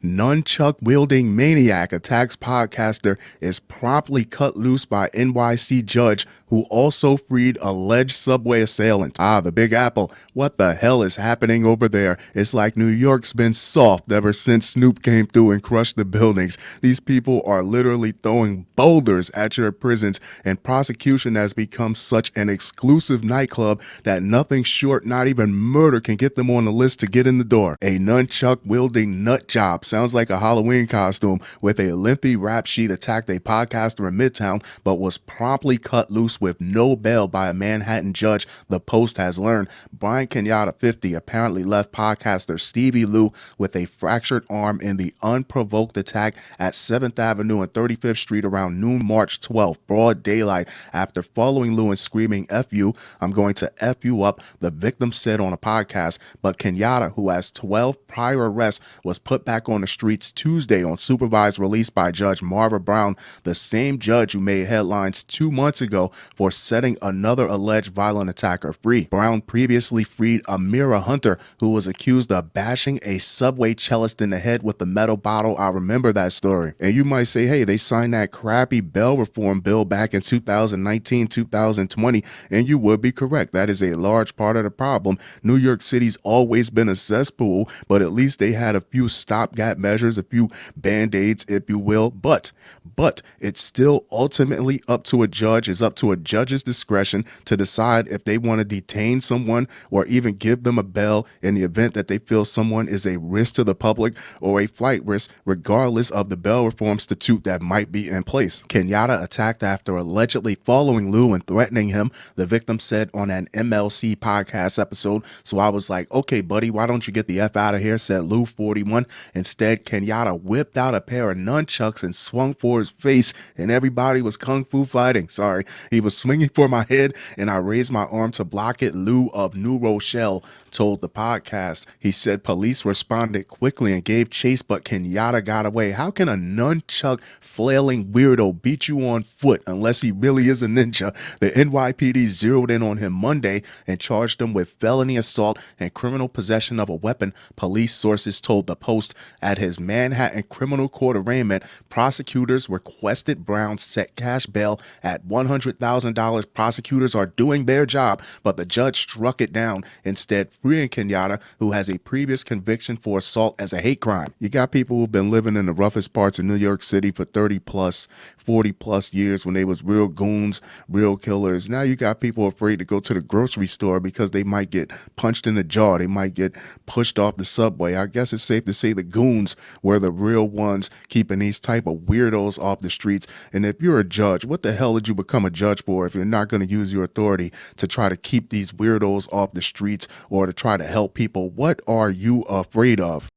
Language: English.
Nunchuck-wielding maniac attacks podcaster is promptly cut loose by NYC judge who also freed alleged subway assailant. The Big Apple. What the hell is happening over there? It's like New York's been soft ever since Snoop came through and crushed the buildings. These people are literally throwing boulders at your prisons, and prosecution has become such an exclusive nightclub that nothing short, not even murder, can get them on the list to get in the door. A nunchuck-wielding nut job sounds like a Halloween costume with a lengthy rap sheet attacked a podcaster in Midtown, but was promptly cut loose with no bail by a Manhattan judge, the Post has learned. Bryant Kenyatta, 50, apparently left podcaster Stevie Lew with a fractured arm in the unprovoked attack at 7th Avenue and 35th Street around noon March 12th, broad daylight. After following Lew and screaming, "F you, I'm going to F you up," the victim said on a podcast. But Kenyatta, who has 12 prior arrests, was put back on the streets Tuesday on supervised release by Judge Marva Brown, the same judge who made headlines 2 months ago for setting another alleged violent attacker free. Brown previously freed Amira Hunter, who was accused of bashing a subway cellist in the head with a metal bottle. I remember that story. And you might say, hey, they signed that crappy bail reform bill back in 2019, 2020, and you would be correct. That is a large part of the problem. New York City's always been a cesspool, but at least they had a few stopgap measures, a few band-aids, if you will. But it's still ultimately up to a judge. It's up to a judge's discretion to decide if they want to detain someone or even give them a bail in the event that they feel someone is a risk to the public or a flight risk, regardless of the bail reform statute that might be in place. Kenyatta attacked after allegedly following Lew and threatening him, the victim said on an MLC podcast episode. So I was like, okay, buddy, why don't you get the F out of here, said Lew, 41. Instead, Kenyatta whipped out a pair of nunchucks and swung for his face, and everybody was kung fu fighting. Sorry, he was swinging for my head, and I raised my arm to block it, Lew of New Rochelle told the podcast. He said police responded quickly and gave chase, but Kenyatta got away. How can a nunchuck flailing weirdo beat you on foot unless he really is a ninja? The NYPD zeroed in on him Monday and charged him with felony assault and criminal possession of a weapon, police sources told the Post. At his Manhattan criminal court arraignment, prosecutors requested Brown set cash bail at $100,000. Prosecutors are doing their job, but the judge struck it down, instead freeing Kenyatta, who has a previous conviction for assault as a hate crime. You got people who've been living in the roughest parts of New York City for 30 plus, 40 plus years when they was real goons, real killers. Now you got people afraid to go to the grocery store because they might get punched in the jaw. They might get pushed off the subway. I guess it's safe to say the goons were the real ones keeping these type of weirdos off the streets. And if you're a judge, what the hell did you become a judge for if you're not going to use your authority to try to keep these weirdos off the streets or to try to help people? What are you afraid of?